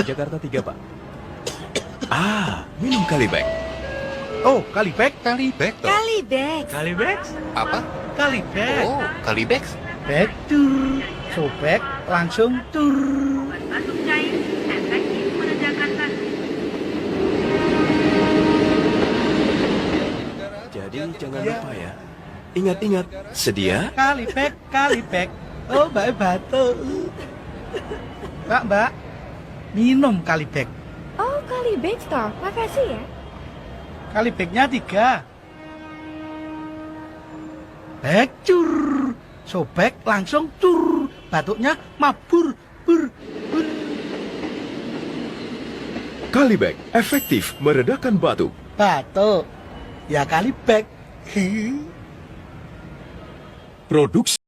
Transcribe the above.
Jakarta 3, Pak. Minum Kalibek. Oh, Kalibek? Kalibek toh. Kalibek. Kalibek? Apa? Kalibek. Oh, Kalibek. Bek tur, sobek langsung tur. Batuk cair efektif meredakan batuk. Jadi jangan lupa ya. Ingat-ingat, sedia? Kalibek, Kalibek. Oh, Mbak batuk. Mbak, minum Kalibek. Oh, Kalibek toh. Makasih ya. Kalibeknya 3. Bek cur, sobek langsung tur. Batuknya mabur, bur. Kalibek efektif meredakan batuk. Batuk. Ya Kalibek. Produksi